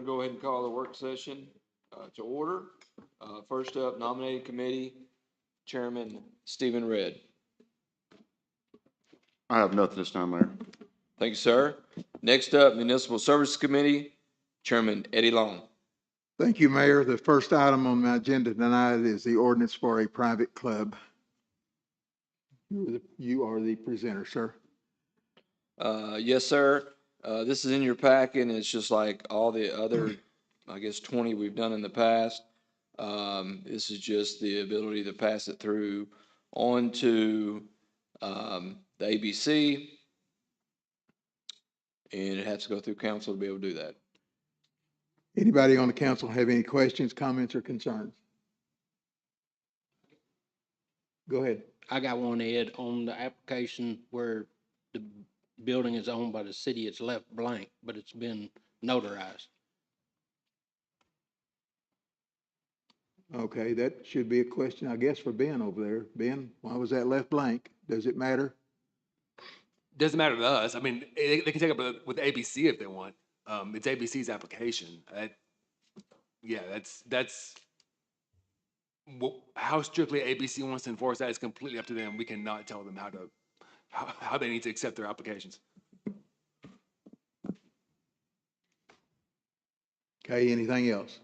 I'll go ahead and call the work session to order. First up, nominating committee, Chairman Stephen Redd. I have nothing this time, Mayor. Thank you, sir. Next up, Municipal Services Committee, Chairman Eddie Long. Thank you, Mayor. The first item on my agenda tonight is the ordinance for a private club. You are the presenter, sir. Yes, sir. This is in your packet, and it's just like all the other, I guess, 20 we've done in the past. This is just the ability to pass it through on to the ABC, and it has to go through council to be able to do that. Anybody on the council have any questions, comments, or concerns? Go ahead. I got one, Ed, on the application where the building is owned by the city, it's left blank, but it's been notarized. Okay, that should be a question, I guess, for Ben over there. Ben, why was that left blank? Does it matter? Doesn't matter to us. I mean, they can take up with ABC if they want. It's ABC's application. Yeah, that's how strictly ABC wants to enforce that is completely up to them. We cannot tell them how they need to accept their applications. Okay, anything else?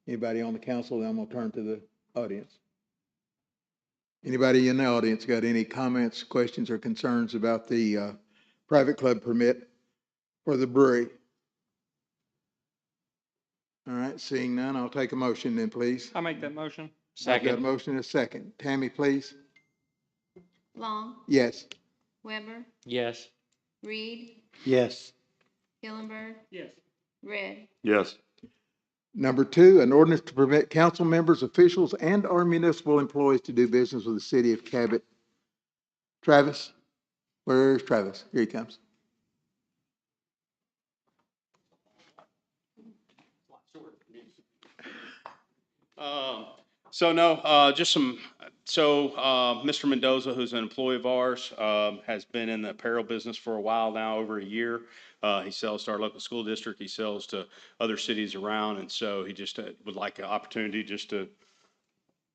Anybody on the council? Then I'm gonna turn to the audience. Anybody in the audience got any comments, questions, or concerns about the private club permit for the brewery? All right, seeing none, I'll take a motion then, please. I'll make that motion. I've got a motion and a second. Tammy, please. Long, Yes. Weber, Yes. Reed, Yes. Hillenberg, Yes. Red. Yes. Number two, an ordinance to permit council members, officials, and/or municipal employees to do business with the city of Cabot. Travis? Where's Travis? Here he comes. Mr. Mendoza, who's an employee of ours, has been in the apparel business for a while now, over a year. He sells to our local school district. He sells to other cities around. And so he just would like an opportunity just to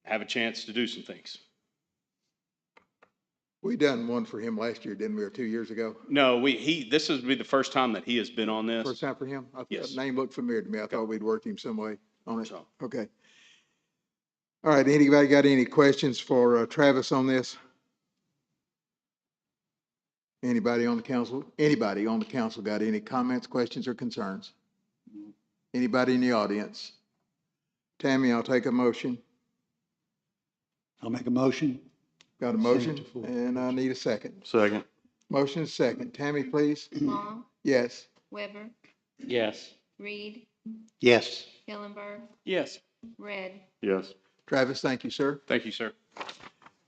have a chance to do some things. We done one for him last year, didn't we, or 2 years ago? No, this would be the first time that he has been on this. First time for him? Yes. Name looked familiar to me. I thought we'd worked him some way on it. So. Okay. All right, anybody got any questions for Travis on this? Anybody on the council got any comments, questions, or concerns? Anybody in the audience? Tammy, I'll take a motion. I'll make a motion. Got a motion, and I need a second. Second. Motion is second. Tammy, please. Long, Yes. Weber, Yes. Reed, Yes. Hillenberg, Yes. Red. Yes. Travis, thank you, sir. Thank you, sir.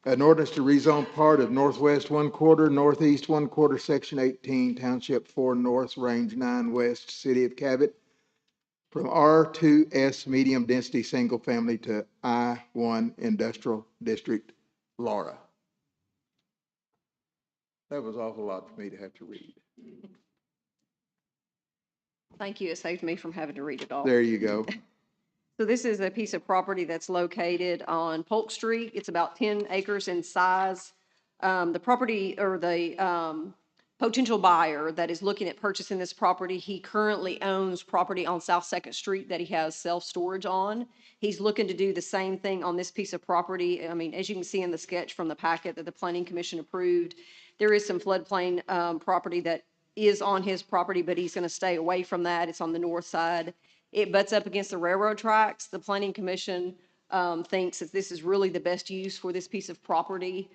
An ordinance to rezone part of northwest 1/4, northeast 1/4, section 18, township 4 north, range 9 west, city of Cabot, from R2S medium density single family to I1 industrial district, Laura. That was an awful lot for me to have to read. Thank you. It saved me from having to read it all. There you go. So this is a piece of property that's located on Polk Street. It's about 10 acres in size. The property or the potential buyer that is looking at purchasing this property, he currently owns property on South 2nd Street that he has self-storage on. He's looking to do the same thing on this piece of property. I mean, as you can see in the sketch from the packet that the Planning Commission approved, there is some floodplain property that is on his property, but he's going to stay away from that. It's on the north side. It butts up against the railroad tracks. The Planning Commission thinks that this is really the best use for this piece of property.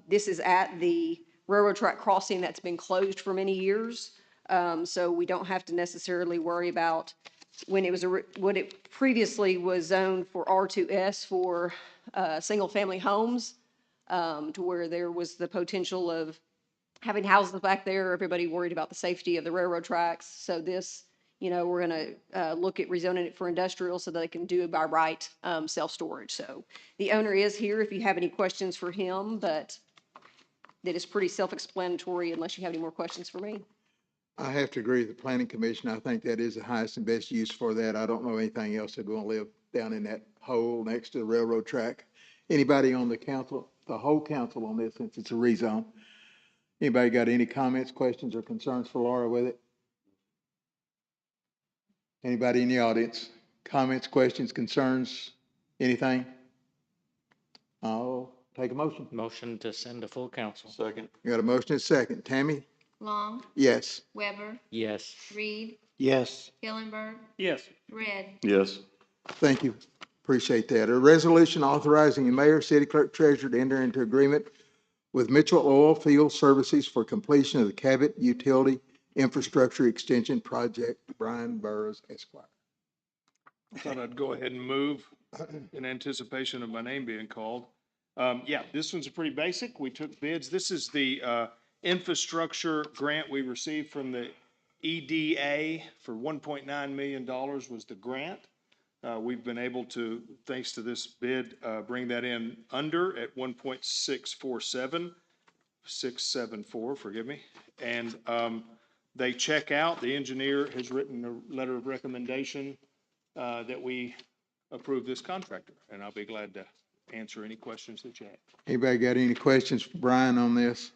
This is at the railroad track crossing that's been closed for many years. So we don't have to necessarily worry about when it was what it previously was zoned for R2S for single family homes, to where there was the potential of having houses back there, everybody worried about the safety of the railroad tracks. So this, we're going to look at rezoning it for industrial so that they can do it by right self-storage. So the owner is here if you have any questions for him, but that is pretty self-explanatory unless you have any more questions for me. I have to agree with the planning commission. I think that is the highest and best use for that. I don't know anything else that will live down in that hole next to the railroad track. Anybody on the council, the whole council on this, since it's a rezone? Anybody got any comments, questions, or concerns for Laura with it? Anybody in the audience? Comments, questions, concerns, anything? I'll take a motion. Motion to send to full council. Second. You got a motion and a second. Tammy? Long, Yes. Weber, Yes. Reed, Yes. Hillenberg, Yes. Red, Yes. Thank you. Appreciate that. A resolution authorizing the mayor, city clerk, treasurer to enter into agreement with Mitchell Oil Field Services for completion of the Cabot Utility Infrastructure Extension Project. Brian Burrows, Esquire. I thought I'd go ahead and move in anticipation of my name being called. Yeah, this one's pretty basic. We took bids. This is the infrastructure grant we received from the EDA for $1.9 million was the grant. We've been able to, thanks to this bid, bring that in under at 674, forgive me. And they check out. The engineer has written a letter of recommendation that we approve this contractor, and I'll be glad to answer any questions that you have. Anybody got any questions for Brian on this?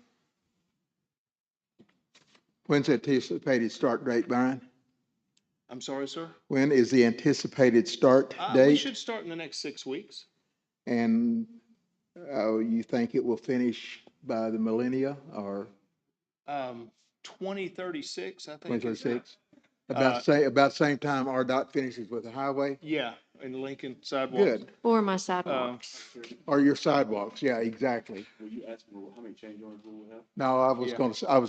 When's the anticipated start date, Brian? I'm sorry, sir? When is the anticipated start We date? should start in the next 6 weeks. And you think it will finish by the millennia or 2036, I think. 2036? Uh, About same time RDOT finishes with the highway? Yeah, in Lincoln sidewalks. Good. or my sidewalks. Or your sidewalks, yeah, exactly. Were you asking how many change orders we will have? No, I was Yeah. gonna, We're I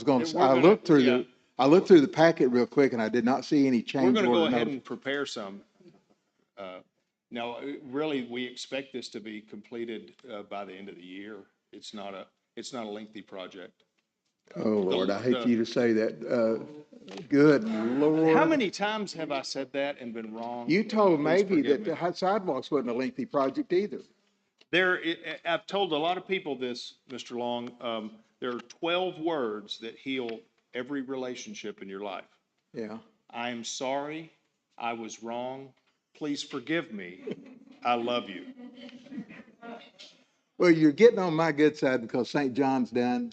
gonna- looked through yeah. I looked through the packet real quick and I did not see any We're change gonna go order ahead notice. and prepare some. No, really, we expect this to be completed by the end of the year. It's not a lengthy project. Oh, Lord, I hate the- for you to say that. Good Lord. How many times have I said that and been wrong? You told Please maybe forgive that me. the sidewalks wasn't a lengthy project either. I've told a lot of people this, Mr. Long. There are 12 words that heal every relationship in your life. Yeah. I am sorry. I was wrong. Please forgive me. I love you. Well, you're getting on my good side because St. John's done.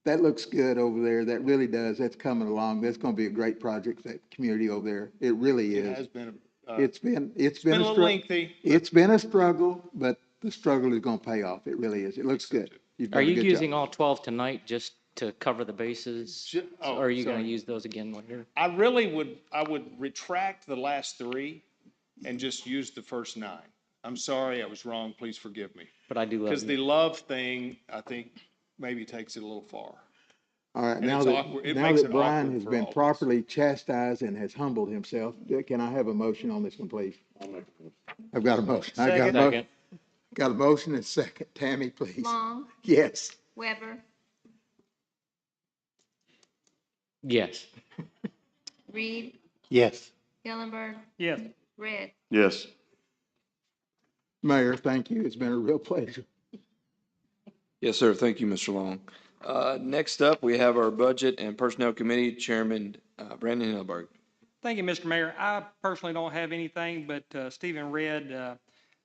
That looks good over there. That really does. That's coming along. That's gonna be a great project, that community over there. It really It has is. been, It's been been a little struggle. lengthy. It's been a struggle, but the struggle is gonna pay off. It really is. It looks good. You've Are done a you good using job. all 12 tonight just to cover the bases? Oh, Or are you going sorry. to use those again later? I would retract the last 3 and just use the first 9. I'm sorry, I was wrong. Please forgive me. But I do love Because the you. love thing, I think, maybe takes it a little far. All right, and now it's that, awkward. It now makes that it Brian awkward has for been all of us. properly chastised and has humbled himself, can I have a motion on this one, please? I've got a motion. Second. Got a motion and a second. Tammy, please. Long, Yes. Weber, Yes. Reed, Yes. Hillenberg, Yes. Red. Yes. Mayor, thank you. It's been a real pleasure. Yes, sir. Thank you, Mr. Long. Next up, we have our Budget and Personnel Committee Chairman, Brandon Hillberg. Thank you, Mr. Mayor. I personally don't have anything, but Stephen Redd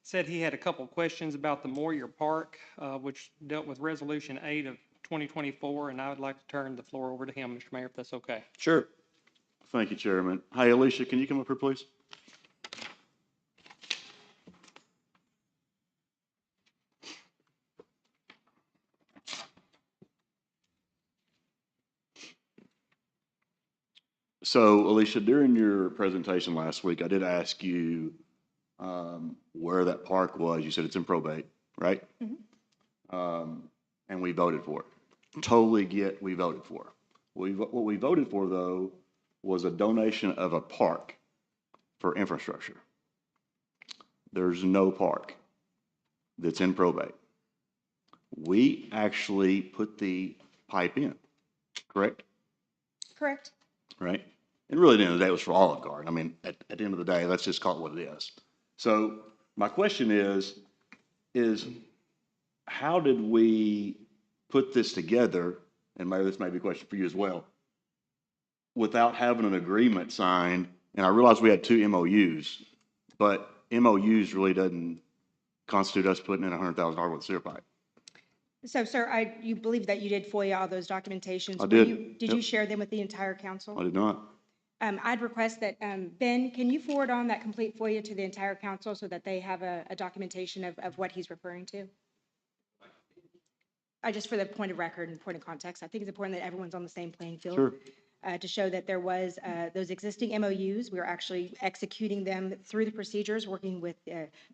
said he had a couple of questions about the Moyer Park, which dealt with Resolution 8 of 2024, and I would like to turn the floor over to him, Mr. Mayor, if that's okay. Sure. Thank you, Chairman. Hi, Alicia, can you come up here, please? So, Alicia, during your presentation last week, I did ask you where that park was. You said it's in probate, right? And we voted for it. Totally get we voted for. What we voted for, though, was a donation of a park for infrastructure. There's no park that's in probate. We actually put the pipe in, correct? Correct. Right? And really, at the end of the day, it was for Olive Garden. I mean, at the end of the day, let's just call it what it is. So my question is how did we put this together? And maybe this may be a question for you as well. without having an agreement signed, and I realize we had 2 MOUs, but MOUs really doesn't constitute us putting in $100,000 worth of sewer pipe. So, sir, you believe that you did FOIA all those documentations? I Were did. you- Did Yep. you share them with the entire council? I did not. I'd request that, Ben, can you forward on that complete FOIA to the entire council so that they have a documentation of what he's referring to? Just for the point of record and point of context, I think it's important that everyone's on the same playing field. Sure. To show that there was, those existing MOUs, we were actually executing them through the procedures, working with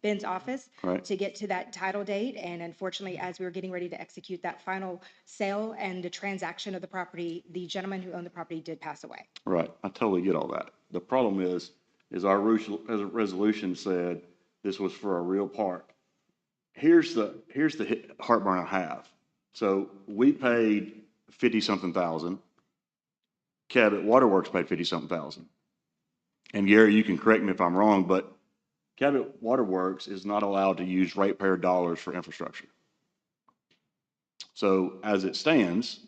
Ben's office Right. to get to that title date. And unfortunately, as we were getting ready to execute that final sale and the transaction of the property, the gentleman who owned the property did pass away. Right, I totally get all that. The problem is our resolution said this was for a real park. Here's the heartburn I have. So we paid 50-something thousand. Cabot Waterworks paid 50-something thousand. And Gary, you can correct me if I'm wrong, but Cabot Waterworks is not allowed to use ratepayer dollars for infrastructure. So as it stands,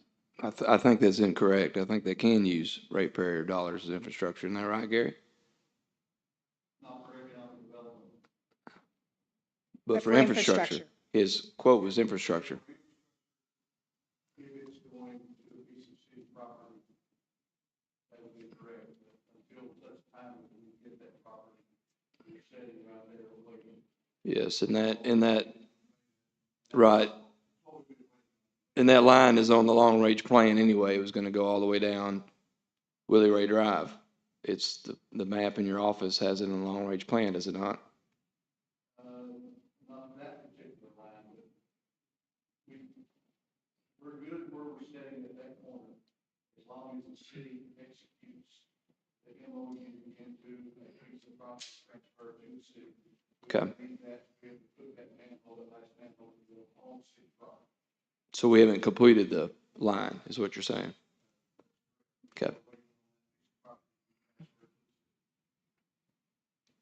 I think that's incorrect. I think they can use ratepayer dollars as infrastructure. Isn't that right, Gary? But for infrastructure, his quote was infrastructure. Yes, right. And that line is on the long-range plan anyway. It was gonna go all the way down Willie Ray Drive. It's the map in your office has it in the long-range plan, does it not? Okay. So we haven't completed the line, is what you're saying? Okay.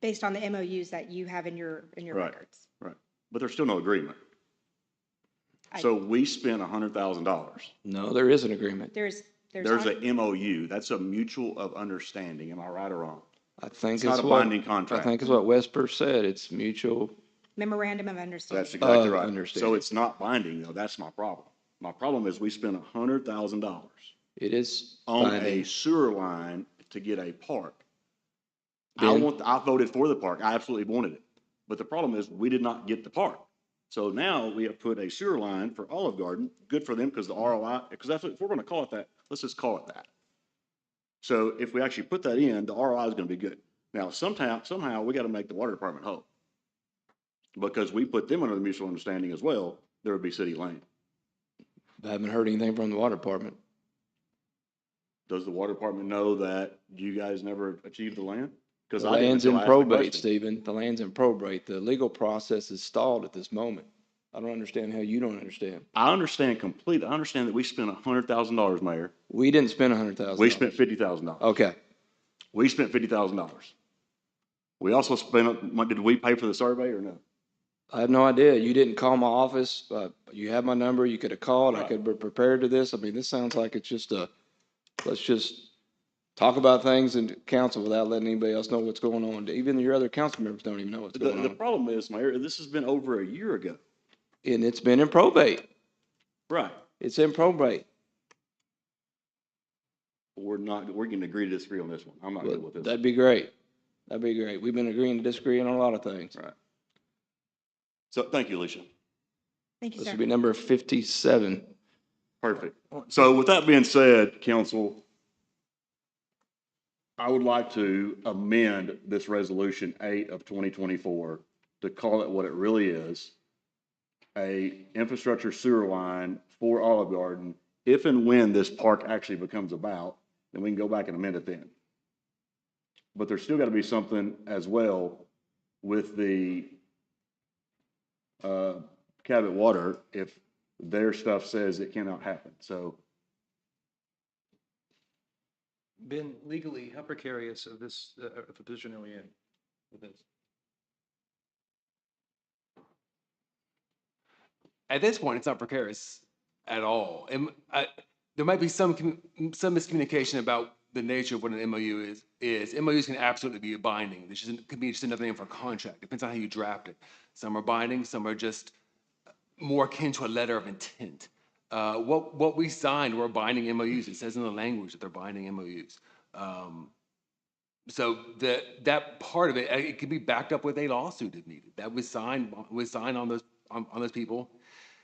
Based on the MOUs that you have in your Right. records. right, but there's still no agreement. I- So we spent $100,000. No, there is an agreement. There's There's on- a MOU. That's a mutual of understanding. Am I right or wrong? I think It's not it's a what, binding I contract. think it's what Wesper said. It's mutual. memorandum of understanding. That's exactly right. So understanding. it's not binding though. That's my problem. My problem is we spent $100,000 It is on a binding. sewer line to get a park. Ben? I voted for the park. I absolutely wanted it. But the problem is we did not get the park. So now we have put a sewer line for Olive Garden. Good for them because the ROI, because that's what, if we're going to call it that, let's just call it that. So if we actually put that in, the ROI is going to be good. Now, somehow we got to make the water department whole. Because we put them under the mutual understanding as well, there would be city land. I haven't heard anything from the water department. Does the water department know that you guys never achieved the land? Because The I didn't land's until in I asked the probate, question. Stephen. The land's in probate. The legal process is stalled at this moment. I don't understand how you don't understand. I understand completely. I understand that we spent $100,000, Mayor. We didn't spend $100,000. We spent $50,000. Okay. We spent $50,000. We also spent, did we pay for the survey or no? I have no idea. You didn't call my office. You have my number. You could have called. I Right. could be prepared to this. I mean, this sounds like it's just let's just talk about things in council without letting anybody else know what's going on. Even your other council members don't even know what's going The on. problem is, Mayor, this has been over a year ago. And it's been in probate. Right. It's in probate. We're going to agree to disagree on this one. I'm not good with this. That'd be great. That'd be great. We've been agreeing to disagree on a lot of things. Right. So thank you, Alicia. Thank you, This sir. would be number 57. Perfect. So with that being said, council, I would like to amend this resolution 8 of 2024 to call it what it really is, a infrastructure sewer line for Olive Garden. If and when this park actually becomes about, then we can go back and amend it then. But there's still got to be something as well with the Cabot Water if their stuff says it cannot happen. So Ben, legally, how precarious of this, of the position are we in with this? At this point, it's not precarious at all. There might be some miscommunication about the nature of what an MOU is. MOUs can absolutely be binding. This could be just another name for a contract. Depends on how you draft it. Some are binding, some are just more akin to a letter of intent. What we signed were binding MOUs. It says in the language that they're binding MOUs. So that part of it, it could be backed up with a lawsuit if needed. That was signed on those people,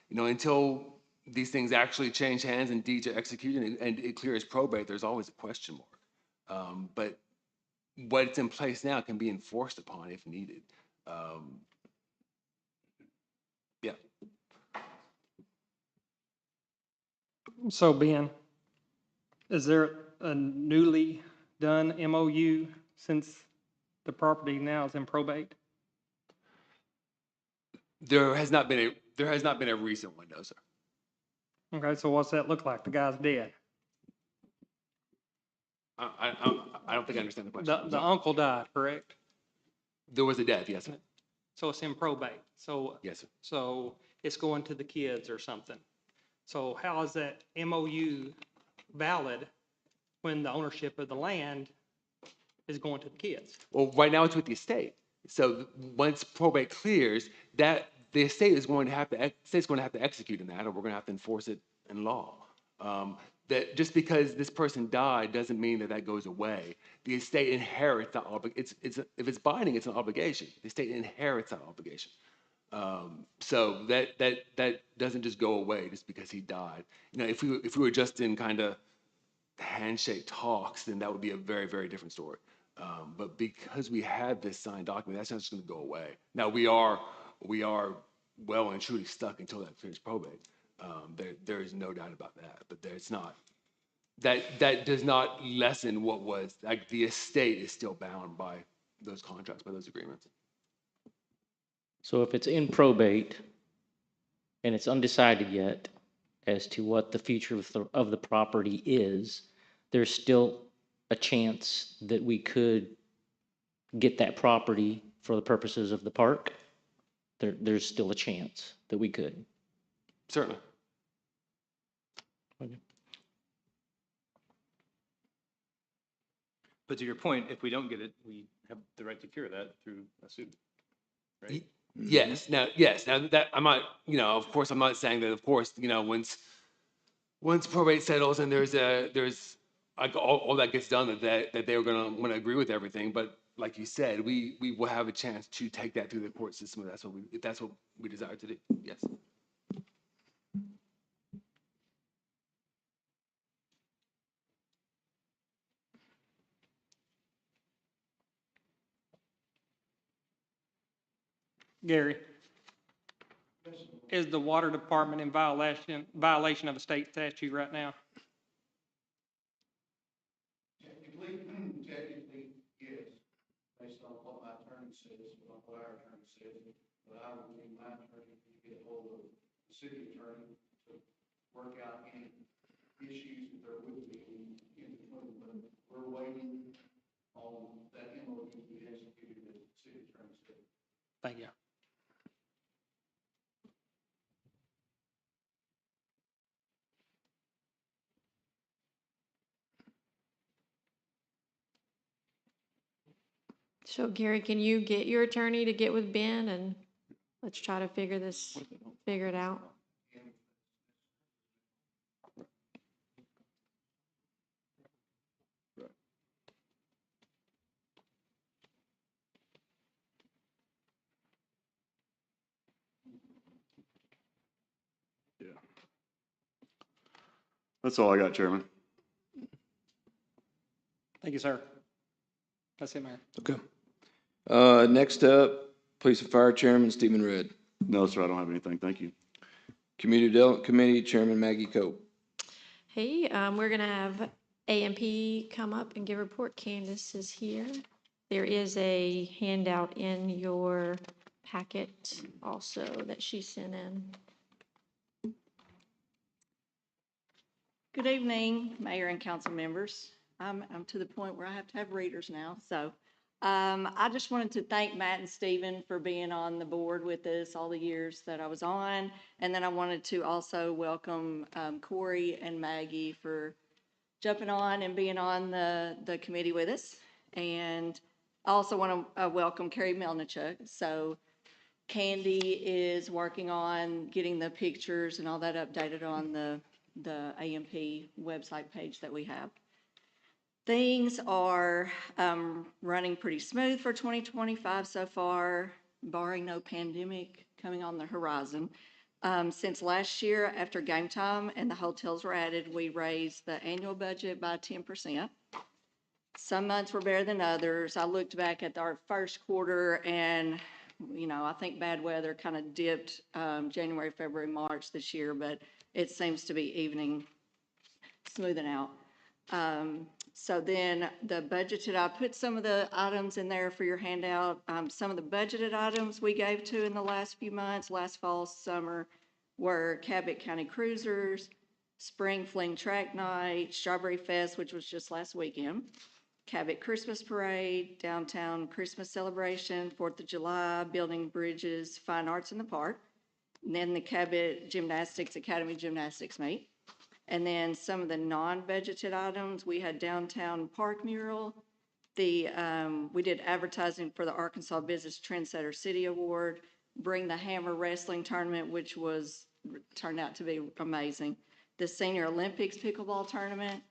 until these things actually change hands and deeds are executed and it clears probate. There's always a question mark. But what's in place now can be enforced upon if needed. Yeah. So Ben, is there a newly done MOU since the property now is in probate? There has not been a recent one, no, sir. Okay, so what's that look like? The guy's dead. I don't think I understand the question. The uncle died, correct? There was a death, yes, sir. So it's in probate. So Yes, sir. so it's going to the kids or something. So how is that MOU valid when the ownership of the land is going to the kids? Well, right now it's with the estate. So once probate clears, that the estate is going to have to execute in that, or we're going to have to enforce it in law. That just because this person died doesn't mean that goes away. The estate inherits that obligation. If it's binding, it's an obligation. The estate inherits that obligation. So that doesn't just go away just because he died. If we were just in kind of handshake talks, then that would be a very, very different story. But because we have this signed document, that's not just going to go away. Now we are well and truly stuck until that clears probate. There is no doubt about that. But there's not. That does not lessen what was like. The estate is still bound by those contracts, by those agreements. So if it's in probate and it's undecided yet as to what the future of the property is, there's still a chance that we could get that property for the purposes of the park. There's still a chance that we could. Certainly. Okay. But to your point, if we don't get it, we have the right to cure that through a suit, right? Yes. Now that I'm not, of course, I'm not saying that. Of course, once probate settles and there's like all that gets done, that they're going to want to agree with everything. But like you said, we will have a chance to take that through the court system if that's what we desire to do. Yes. Gary, is the water department in violation of a state statute right now? Technically, yes, based on what my attorney says, what our attorney says, but I would need my attorney to get hold of the city attorney to work out any issues that there would be in between, but we're waiting on that MOU to be executed as the city attorney said. Thank you. So Gary, can you get your attorney to get with Ben and let's try to figure it out? That's all I got, Chairman. Thank you, sir. That's it, Mayor. Okay. Next up, Police and Fire Chairman Stephen Redd. No, sir, I don't have anything. Thank you. Community Development Committee Chairman Maggie Cope. Hey, we're gonna have AMP come up and give a report. Candace is here. There is a handout in your packet also that she sent in. Good evening, Mayor and council members. I'm to the point where I have to have readers now. So I just wanted to thank Matt and Stephen for being on the board with us all the years that I was on. And then I wanted to also welcome Corey and Maggie for jumping on and being on the committee with us. And I also want to welcome Carrie Melnichuk. So Candy is working on getting the pictures and all that updated on the AMP website page that we have. Things are running pretty smooth for 2025 so far, barring no pandemic coming on the horizon. Since last year, after game time and the hotels were added, we raised the annual budget by 10%. Some months were better than others. I looked back at our first quarter and, you know, I think bad weather kind of dipped January, February, March this year, but it seems to be smoothing out. So then the budgeted, I put some of the items in there for your handout. Some of the budgeted items we gave to in the last few months, last fall, summer, were Cabot County Cruisers, Spring Fling Track Night, Strawberry Fest, which was just last weekend, Cabot Christmas Parade, Downtown Christmas Celebration, 4th of July, Building Bridges, Fine Arts in the Park, and then the Cabot Gymnastics Academy Gymnastics Meet. And then some of the non-budgeted items, we had Downtown Park Mural. We did advertising for the Arkansas Business Trendsetter City Award, Bring the Hammer Wrestling Tournament, which turned out to be amazing, the Senior Olympics Pickleball Tournament,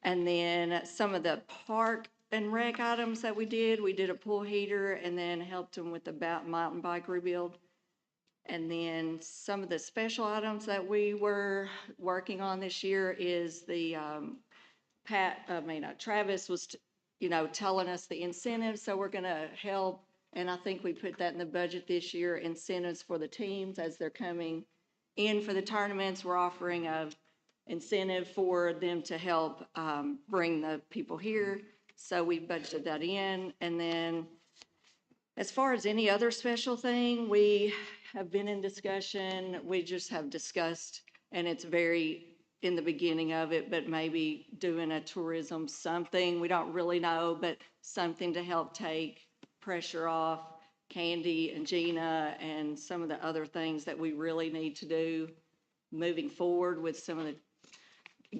and then some of the park and rec items that we did a pool heater and then helped them with the mountain bike rebuild. And then some of the special items that we were working on this year is the Travis was, telling us the incentives, so we're going to help. And I think we put that in the budget this year, incentives for the teams as they're coming in for the tournaments. We're offering a incentive for them to help bring the people here. So we budgeted that in. And then as far as any other special thing, we have been in discussion. We just have discussed, and it's very in the beginning of it, but maybe doing a tourism something. We don't really know, but something to help take pressure off Candy and Gina and some of the other things that we really need to do moving forward with some of the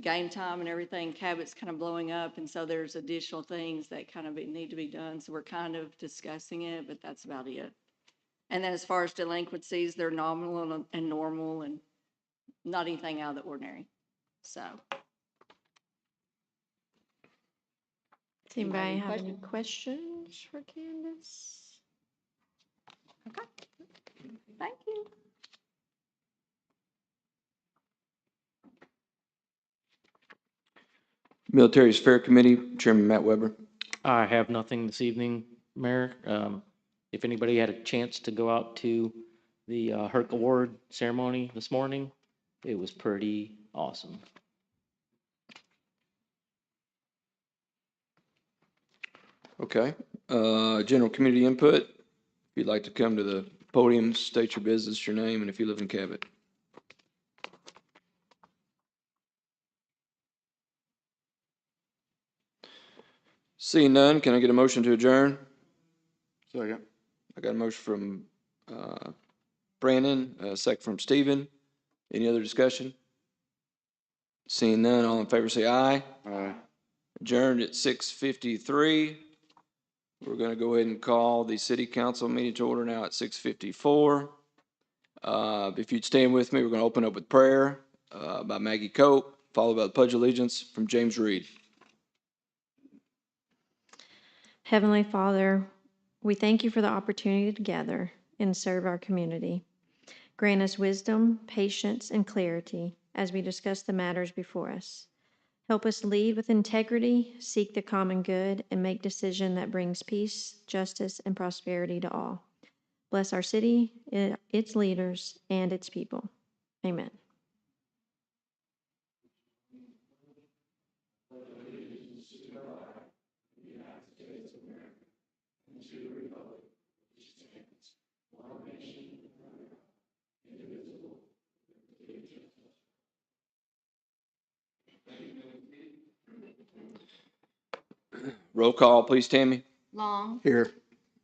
game time and everything. Cabot's kind of blowing up, and so there's additional things that kind of need to be done. So we're kind of discussing it, but that's about it. And then as far as delinquencies, they're nominal and normal and not anything out of the ordinary. So. Does anybody have any questions for Candace? Okay. Thank you. Military Affairs Committee, Chairman Matt Weber. I have nothing this evening, Mayor. If anybody had a chance to go out to the Herc Award ceremony this morning, it was pretty awesome. Okay. General community input. If you'd like to come to the podium, state your business, your name, and if you live in Cabot. Seeing none, can I get a motion to adjourn? Second. I got a motion from Brandon, a second from Stephen. Any other discussion? Seeing none, all in favor say aye. Aye. Adjourned at 6:53. We're going to go ahead and call the city council meeting to order now at 6:54. If you'd stand with me, we're going to open up with prayer by Maggie Cope, followed by the Pledge of Allegiance from James Reed. Heavenly Father, we thank you for the opportunity to gather and serve our community. Grant us wisdom, patience, and clarity as we discuss the matters before us. Help us lead with integrity, seek the common good, and make decisions that brings peace, justice, and prosperity to all. Bless our city, its leaders, and its people. Amen. Roll call, please, Tammy. Long. Here.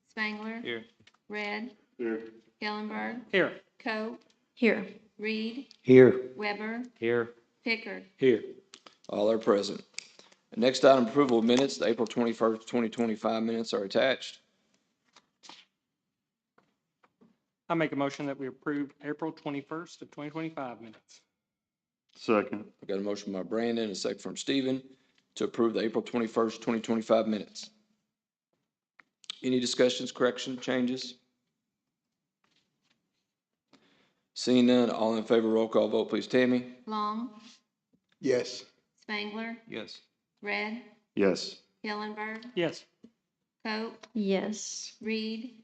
Spangler. Here. Red. Here. Ellenberg. Here. Coe. Here. Reed. Here. Weber. Here. Pickard. Here. All are present. Next item, approval of minutes, the April 21st, 2025 minutes are attached. I make a motion that we approve April 21st of 2025 minutes. Second. I got a motion by Brandon and a second from Stephen to approve the April 21st, 2025 minutes. Any discussions, corrections, changes? Seeing none, all in favor, roll call vote, please, Tammy. Long, Yes. Spangler, Yes. Red, Yes. Hillenberg, Yes. Coe, Yes. Reed,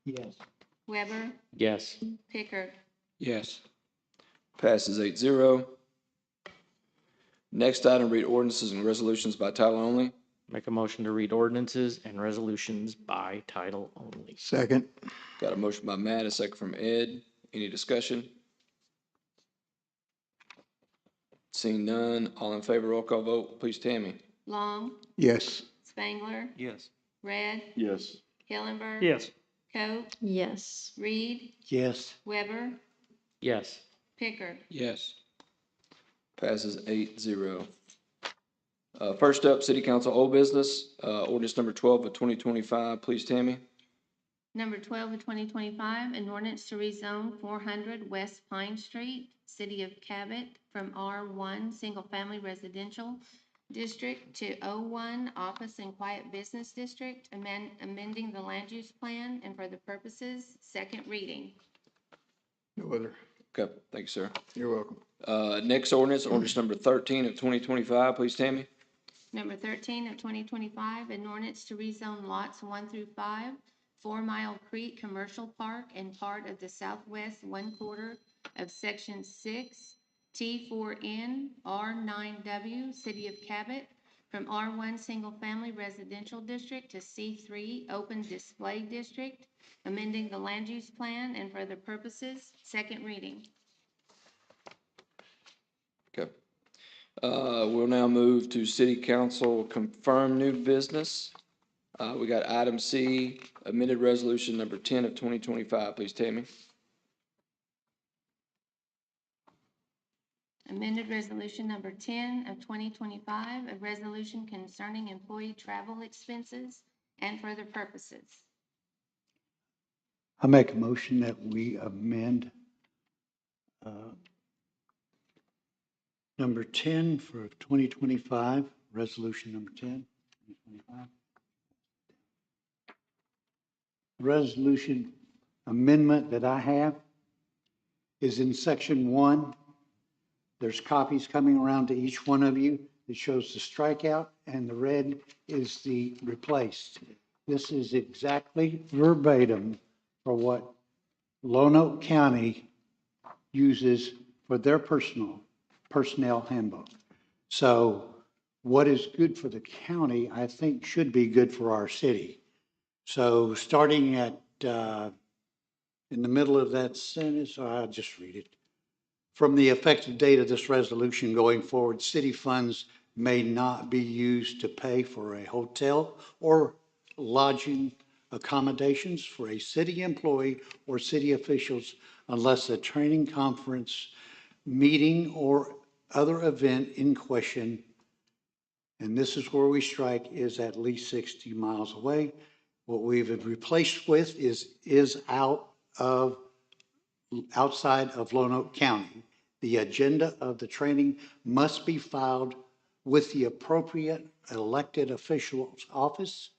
Yes. Weber, Yes. Pickard. Yes. Passes 8-0. Next item, read ordinances and resolutions by title only. Make a motion to read ordinances and resolutions by title only. Second. Got a motion by Matt, a second from Ed. Any discussion? Seeing none, all in favor, roll call vote, please, Tammy. Long, Yes. Spangler, Yes. Red, Yes. Hillenberg. Yes. Coe, Yes. Reed, Yes. Weber, Yes. Pickard. Yes. Passes 8-0. First up, City Council old business, ordinance number 12 of 2025, please, Tammy. Number 12 of 2025, an ordinance to rezone 400 West Pine Street, City of Cabot, from R1 Single Family Residential District to O1 Office and Quiet Business District, amending the land use plan and for the purposes, second reading. No other. Okay, thank you, sir. You're welcome. Next ordinance number 13 of 2025, please, Tammy. Number 13 of 2025, an ordinance to rezone lots 1 through 5, 4 Mile Creek Commercial Park and part of the southwest 1/4 of Section 6, T4N, R9W, City of Cabot, from R1 Single Family Residential District to C3 Open Display District, amending the land use plan and for the purposes, second reading. Okay. We'll now move to City Council confirm new business. We got item C, amended resolution number 10 of 2025, please, Tammy. Amended resolution number 10 of 2025, a resolution concerning employee travel expenses and further purposes. I make a motion that we amend number 10 for 2025, resolution number 10, 2025. Resolution amendment that I have is in section 1. There's copies coming around to each one of you. It shows the strikeout and the red is the replaced. This is exactly verbatim for what Lonoke County uses for their personnel handbook. So what is good for the county, I think, should be good for our city. So starting at, in the middle of that sentence, I'll just read it. From the effective date of this resolution going forward, city funds may not be used to pay for a hotel or lodging accommodations for a city employee or city officials unless a training conference, meeting, or other event in question, and this is where we strike, is at least 60 miles away. What we've replaced with is outside of Lonoke County. The agenda of the training must be filed with the appropriate elected official's office.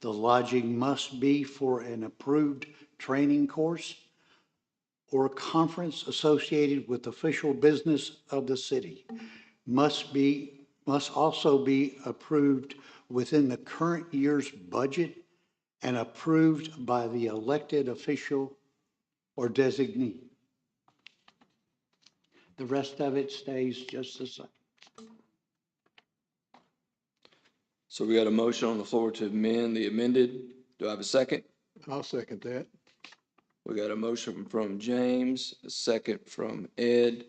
The lodging must be for an approved training course or conference associated with official business of the city. Must also be approved within the current year's budget and approved by the elected official or designee. The rest of it stays just the same. So we got a motion on the floor to amend the amended. Do I have a second? I'll second that. We got a motion from James, a second from Ed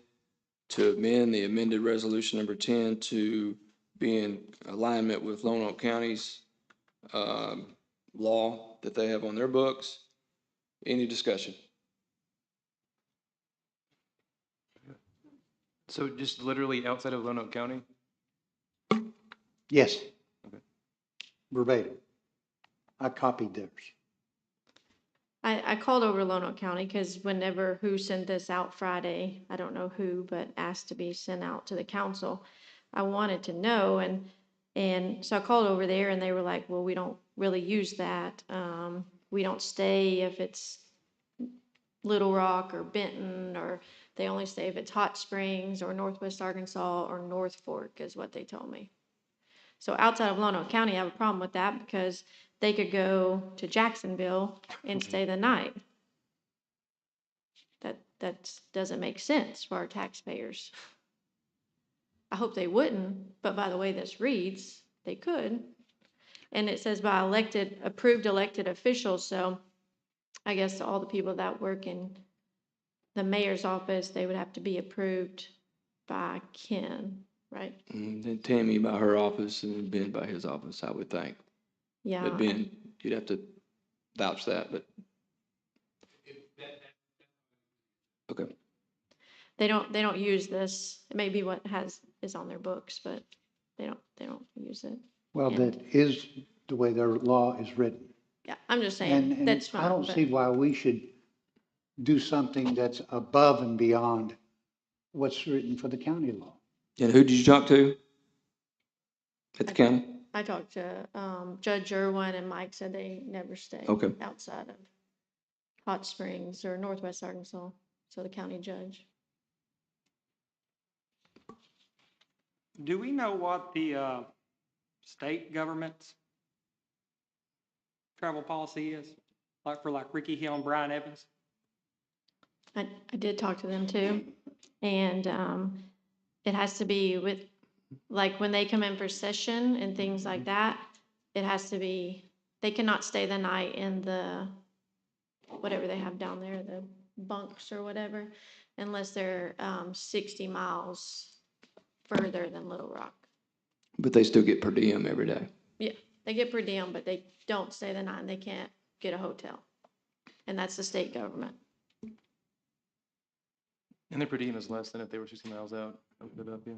to amend the amended resolution number 10 to be in alignment with Lonoke County's law that they have on their books. Any discussion? So just literally outside of Lonoke County? Yes. Okay. Verbatim. I copied theirs. I called over Lonoc County because whenever who sent this out Friday, I don't know who, but asked to be sent out to the council. I wanted to know and so I called over there and they were like, well, we don't really use that. We don't stay if it's Little Rock or Benton, or they only stay if it's Hot Springs or Northwest Arkansas or North Fork is what they told me. So outside of Lonoc County, I have a problem with that because they could go to Jacksonville and stay the night. That doesn't make sense for our taxpayers. I hope they wouldn't, but by the way this reads, they could. And it says by approved elected officials, so I guess all the people that work in the mayor's office, they would have to be approved by Ken, right? Then Tammy by her office and then Ben by his office, I would think. Yeah. But Ben, you'd have to vouch that, but. Okay. They don't use this. It may be what is on their books, but they don't use it. Well, And- that is the way their law is written. Yeah, I'm just saying, And that's fine. I don't but- see why we should do something that's above and beyond what's written for the county law. And who did you talk to? At the county? I talked to Judge Irwin and Mike said they never stay Okay. outside of Hot Springs or Northwest Arkansas, so the county judge. Do we know what the state government's travel policy is? Like for Ricky Hill and Brian Evans? I did talk to them too, and it has to be with, like, when they come in for session and things like that, it has to be, they cannot stay the night in the, whatever they have down there, the bunks or whatever, unless they're 60 miles further than Little Rock. But they still get per diem every day. Yeah, they get per diem, but they don't stay the night and they can't get a hotel. And that's the state government. And their per diem is less than if they were 60 miles out. I looked it up, yeah.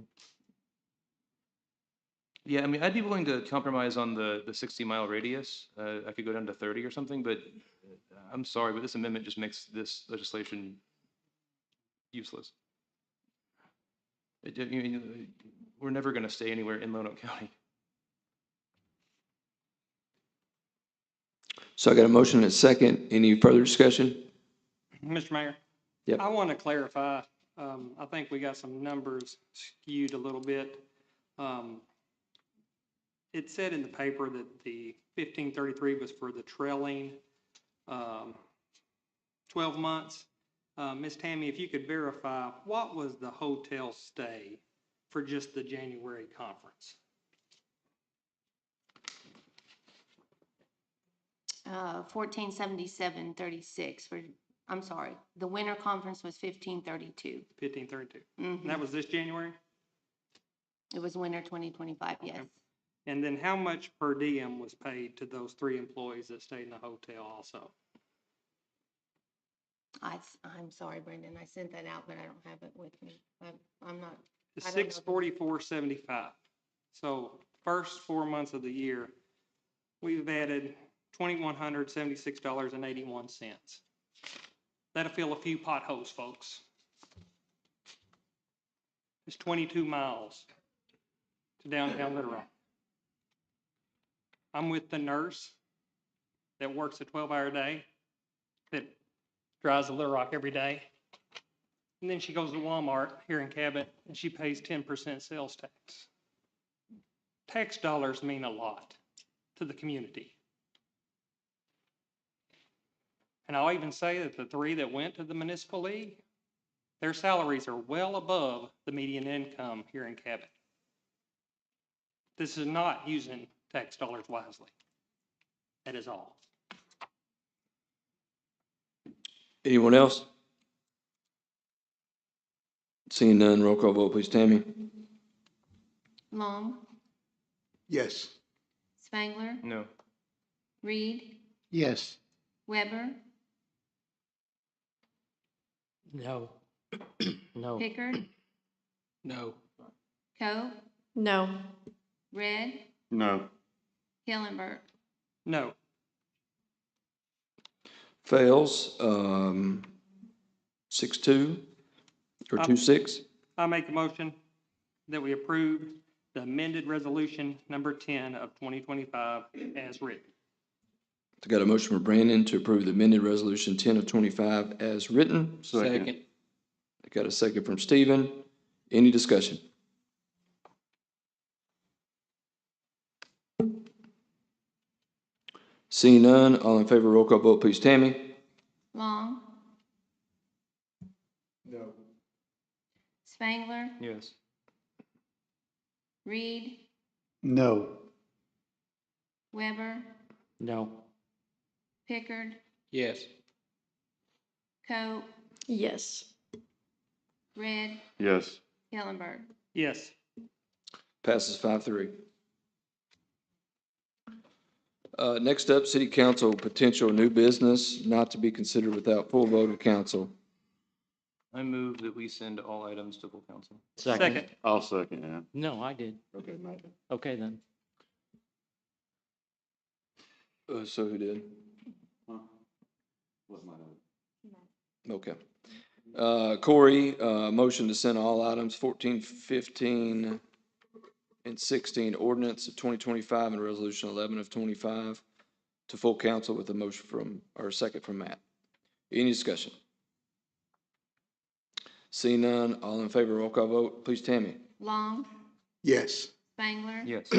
Yeah, I mean, I'd be willing to compromise on the 60-mile radius. I could go down to 30 or something, but I'm sorry, but this amendment just makes this legislation useless. We're never going to stay anywhere in Lonoc County. So I got a motion and a second. Any further discussion? Mr. Mayor? Yep. I want to clarify, I think we got some numbers skewed a little bit. It said in the paper that the 1533 was for the trailing 12 months. Ms. Tammy, if you could verify, what was the hotel stay for just the January conference? 1477.36 for, I'm sorry, the winter conference was 1532. 1532. Mhm. And that was this January? It was winter 2025, yes. Okay. And then how much per diem was paid to those 3 employees that stayed in the hotel also? I'm sorry, Brendan, I sent that out, but I don't have it with me. I'm not. It's I don't know the- 644.75. So first 4 months of the year, we've added $2,176.81. That'll fill a few potholes, folks. It's 22 miles to downtown Little Rock. I'm with the nurse that works a 12-hour day, that drives to Little Rock every day. And then she goes to Walmart here in Cabot and she pays 10% sales tax. Tax dollars mean a lot to the community. And I'll even say that the 3 that went to the municipal league, their salaries are well above the median income here in Cabot. This is not using tax dollars wisely. That is all. Anyone else? Seeing none, roll call vote, please, Tammy. Long, Yes. Spangler, No. Reed, Yes. Weber, No. No. Pickard, No. Coe, No. Red, No. Hillenberg. No. Fails, 6-2 or Um, 2-6. I make a motion that we approve the amended resolution number 10 of 2025 as written. I got a motion from Brandon to approve the amended resolution 10 of 25 as written. Second. I got a second from Stephen. Any discussion? Seeing none, all in favor, roll call vote, please, Tammy. Long. No. Spangler, Yes. Reed, No. Weber, No. Pickard, Yes. Coe, Yes. Red, Yes. Hillenberg. Yes. Passes 5-3. Next up, city council potential new business not to be considered without full vote of council. I move that we send all items to full council. Second. I'll second, yeah. No, I did. Okay, Matt. Okay, then. So who did? What's my name? Okay. Corey, motion to send all items 14, 15, and 16, ordinance of 2025 and resolution 11 of 25 to full council with a motion from, or a second from Matt. Any discussion? See none, all in favor, roll call vote, please, Tammy. Long, Yes. Spangler, Yes.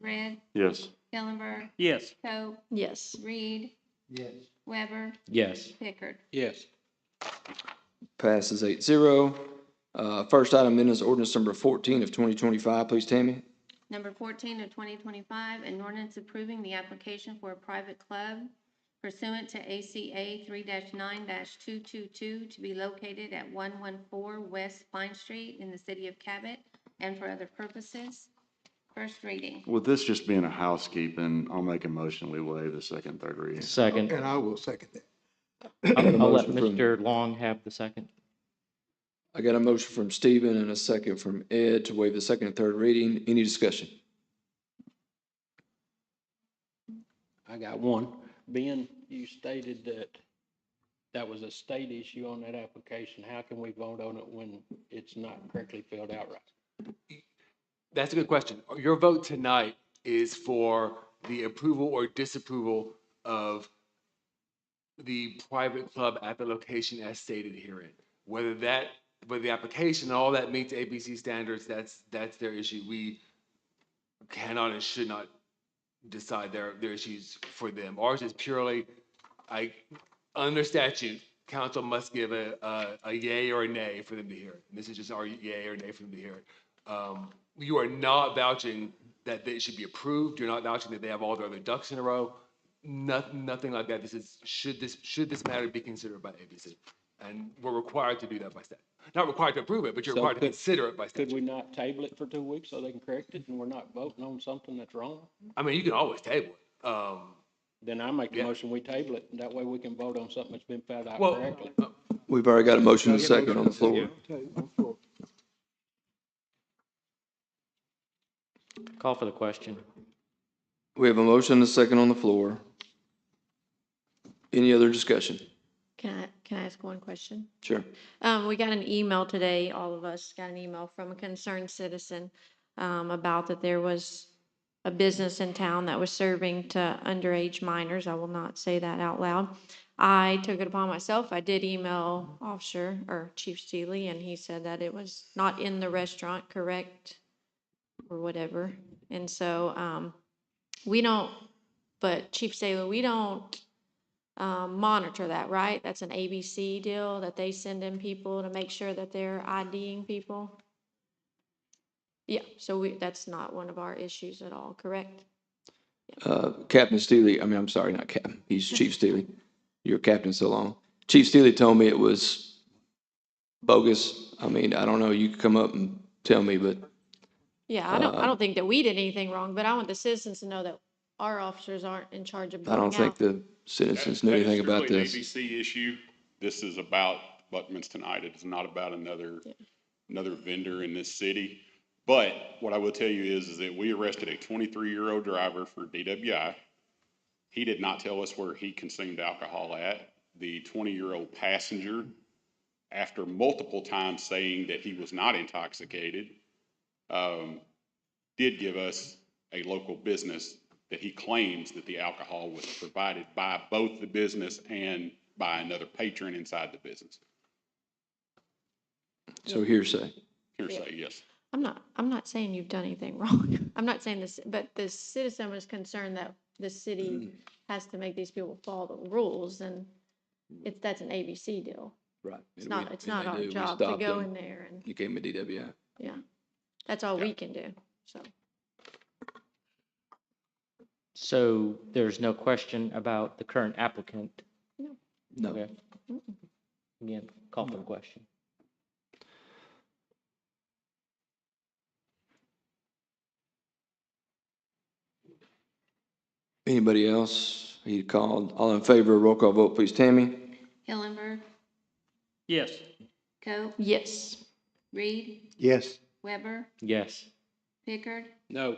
Red, Yes. Hillenberg, Yes. Coe, Yes. Reed, Yes. Weber, Yes. Pickard. Yes. Passes 8-0. First item in is ordinance number 14 of 2025, please, Tammy. Number 14 of 2025, an ordinance approving the application for a private club pursuant to ACA 3-9-222 to be located at 114 West Pine Street in the city of Cabot and for other purposes. First reading. With this just being a housekeeping, I'll make a motion, we waive the second, third reading. Second. And I will second that. I'll let Motion from- Mr. Long have the second. I got a motion from Stephen and a second from Ed to waive the second and third reading. Any discussion? I got one. Ben, you stated that that was a state issue on that application. How can we vote on it when it's not correctly filled out right? That's a good question. Your vote tonight is for the approval or disapproval of the private club at the location as stated herein. Whether the application, all that meets ABC standards, that's their issue. We cannot and should not decide their issues for them. Ours is purely, under statute, council must give a yay or a nay for them to hear it. This is just our yay or nay for them to hear it. You are not vouching that they should be approved. You're not vouching that they have all their other ducks in a row. Nothing like that. This is, should this matter be considered by ABC? And we're required to do that by statute. Not required to approve it, but you're So required to could- consider it by Could statute. we not table it for 2 weeks so they can correct it and we're not voting on something that's wrong? I mean, you can always table it. Then I make the Yeah. motion, we table it, and that way we can vote on something that's been filled out Well, correctly. We've already got a motion and a second on the floor. Call for the question. We have a motion and a second on the floor. Any other discussion? Can I ask one question? Sure. We got an email today, all of us got an email from a concerned citizen about that there was a business in town that was serving to underage minors. I will not say that out loud. I took it upon myself. I did email Officer or Chief Steely, and he said that it was not in the restaurant, correct? Or whatever. And so we don't, but Chief Steely, we don't monitor that, right? That's an ABC deal that they send in people to make sure that they're IDing people? Yeah, so that's not one of our issues at all, correct? Captain Steely, I'm sorry, not Captain, he's Chief Steely. You're captain so long. Chief Steely told me it was bogus. I don't know, you could come up and tell me, but Yeah, I don't think that we did anything wrong, but I want the citizens to know that our officers aren't in charge of I going don't think out. the citizens knew anything about That this. is strictly an ABC issue. This is about Buckman's tonight. It is not about another vendor in this city. But what I will tell you is that we arrested a 23-year-old driver for DWI. He did not tell us where he consumed alcohol at. The 20-year-old passenger, after multiple times saying that he was not intoxicated, did give us a local business that he claims that the alcohol was provided by both the business and by another patron inside the business. So hearsay. Hearsay, yes. I'm not saying you've done anything wrong. I'm not saying this, but the citizen was concerned that the city has to make these people follow the rules, and that's an ABC deal. Right. It's not our job to go in there and, You gave him a DWI. yeah, that's all we can do, so. So there's no question about the current applicant? No. Okay. Again, call for the question. Anybody else? He called. All in favor, roll call vote, please. Tammy? Hillenberg, Yes. Coe, Yes. Reed, Yes. Weber, Yes. Pickard, No.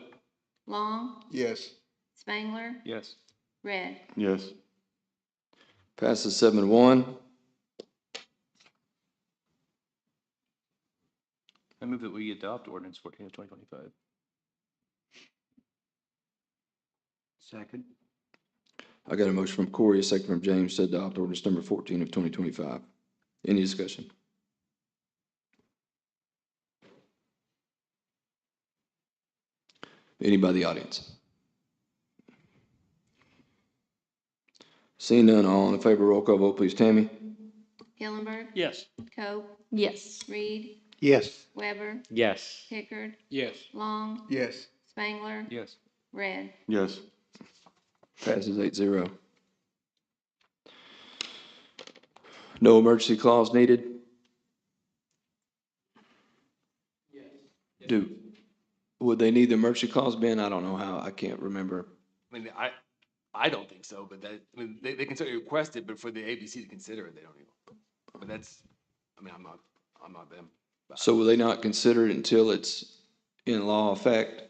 Long, Yes. Spangler, Yes. Red. Yes. Passes 7-1. I move that we adopt ordinance 14 of 2025. Second. I got a motion from Corey, a second from James to adopt ordinance number 14 of 2025. Any discussion? Anybody in the audience? Seeing none, all in favor, roll call vote, please. Tammy? Hillenberg, Yes. Coe, Yes. Reed, Yes. Weber, Yes. Pickard, Yes. Long, Yes. Spangler, Yes. Red. Yes. Passes 8-0. No emergency clause needed? Would they need the emergency clause, Ben? I don't know how, I can't remember. I mean, I don't think so, but that, I mean, they can certainly request it, but for the ABC to consider it, they don't even. But that's, I mean, I'm not them. So will they not consider it until it's in law effect?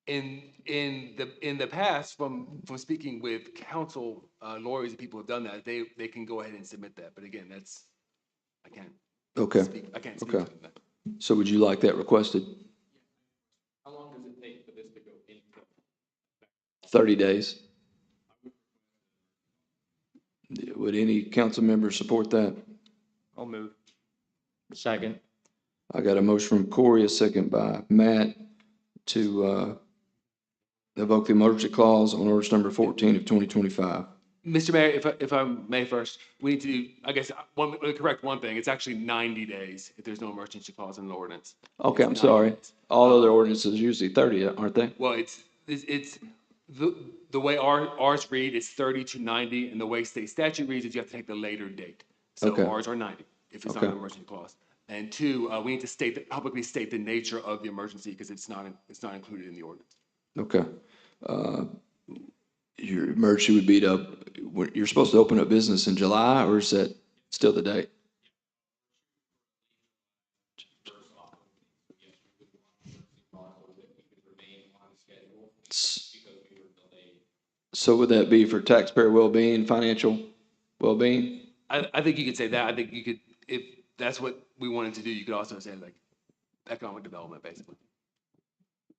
In the past, from speaking with counsel, lawyers and people who have done that, they can go ahead and submit that, but again, that's, I can't Okay. I can't speak Okay. to that. So would you like that requested? How long does it take for this to go into? 30 days. Would any council member support that? I'll move. Second. I got a motion from Corey, a second by Matt to evoke the emergency clause on ordinance number 14 of 2025. Mr. Mayor, if I may first, we need to, I guess, correct one thing. It's actually 90 days if there's no emergency clause in the ordinance. Okay, It's I'm 90 sorry. days. All other ordinances are usually 30, aren't they? Well, it's the way ours read, it's 30 to 90, and the way state statute reads is you have to take the later date. So Okay. ours are 90 if it's not Okay. an emergency clause. And two, we need to publicly state the nature of the emergency because it's not included in the ordinance. Okay. Your emergency would be you're supposed to open up business in July, or is that still the date? So would that be for taxpayer well-being, financial well-being? I think you could say that. I think you could, if that's what we wanted to do, you could also say like economic development, basically.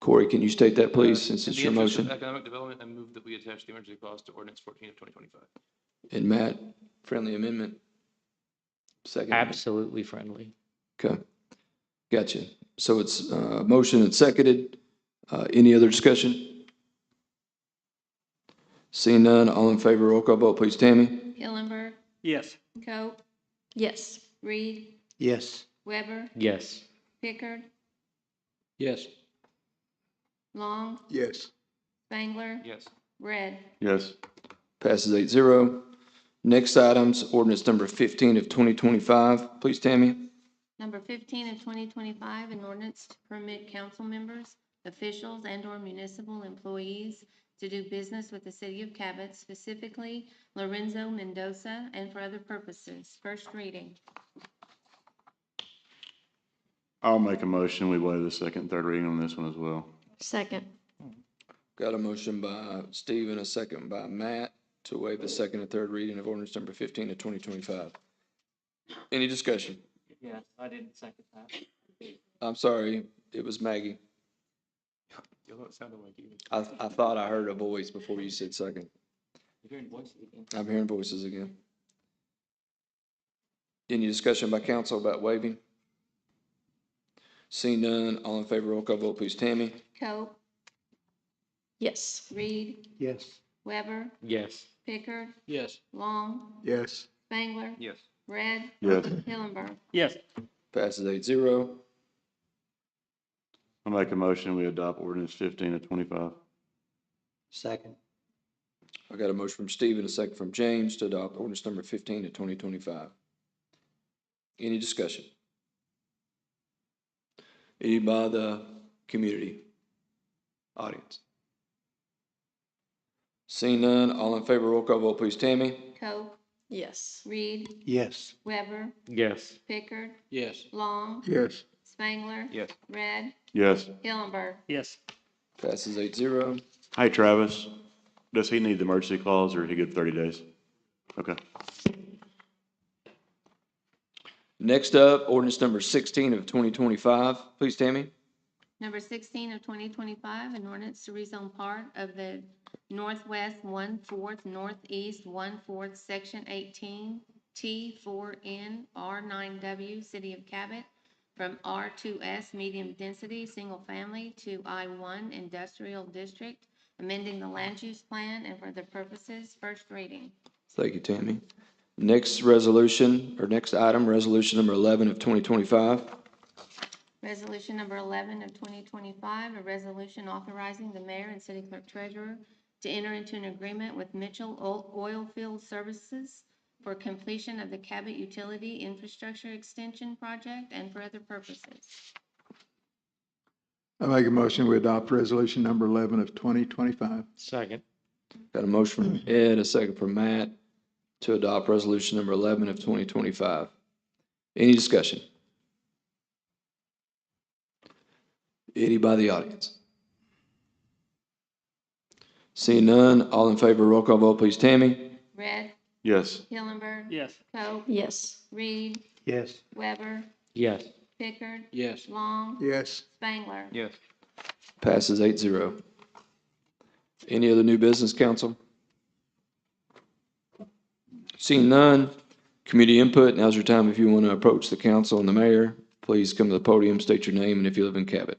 Corey, can you state that, please, since In it's the your interest of motion? economic development, I move that we attach the emergency clause to ordinance 14 of 2025. And Matt, friendly amendment? Second? Absolutely friendly. Okay. Gotcha. So it's motion and seconded. Any other discussion? Seeing none, all in favor, roll call vote, please. Tammy? Hillenberg, Yes. Coe, Yes. Reed, Yes. Weber, Yes. Pickard, Yes. Long, Yes. Spangler, Yes. Red. Yes. Passes 8-0. Next items, ordinance number 15 of 2025. Please, Tammy. Number 15 of 2025, an ordinance to permit council members, officials, and/or municipal employees to do business with the city of Cabot, specifically Lorenzo Mendoza, and for other purposes. First reading. I'll make a motion. We waive the second and third reading on this one as well. Second. Got a motion by Steve and a second by Matt to waive the second and third reading of ordinance number 15 of 2025. Any discussion? Yeah, I didn't second that. I'm sorry, it was Maggie. You know, it sounded like you. I thought I heard a voice before you said second. You're hearing voices again. I'm hearing voices again. Any discussion by council about waiving? Seeing none, all in favor, roll call vote, please. Tammy? Coe, Yes. Reed, Yes. Weber, Yes. Pickard, Yes. Long, Yes. Spangler, Yes. Red, Yes. Hillenberg. Yes. Passes 8-0. I'll make a motion. We adopt ordinance 15 of 25. Second. I got a motion from Steve and a second from James to adopt ordinance number 15 of 2025. Any discussion? Any by the community audience? Seeing none, all in favor, roll call vote, please. Tammy? Coe, Yes. Reed, Yes. Weber, Yes. Pickard, Yes. Long, Yes. Spangler, Yes. Red, Yes. Hillenberg. Yes. Passes 8-0. Hey, Travis, does he need the emergency clause or is he good 30 days? Okay. Next up, ordinance number 16 of 2025. Please, Tammy. Number 16 of 2025, an ordinance to rezone part of the Northwest 1/4 Northeast 1/4 Section 18 T4N R9W City of Cabot from R2S Medium Density Single Family to I1 Industrial District, amending the land use plan and for the purposes, first reading. Thank you, Tammy. Next resolution, or next item, resolution number 11 of 2025. Resolution number 11 of 2025, a resolution authorizing the mayor and city clerk treasurer to enter into an agreement with Mitchell Oilfield Services for completion of the Cabot Utility Infrastructure Extension Project and for other purposes. I make a motion, we adopt resolution number 11 of 2025. Second. Got a motion from Ed, a second from Matt to adopt resolution number 11 of 2025. Any discussion? Any by the audience? Seeing none, all in favor, roll call vote, please. Tammy? Red, Yes. Hillenberg, Yes. Coe, Yes. Reed, Yes. Weber, Yes. Pickard, Yes. Long, Yes. Spangler. Yes. Passes 8-0. Any other new business, council? Seeing none, community input, now's your time if you want to approach the council and the mayor. Please come to the podium, state your name, and if you live in Cabot.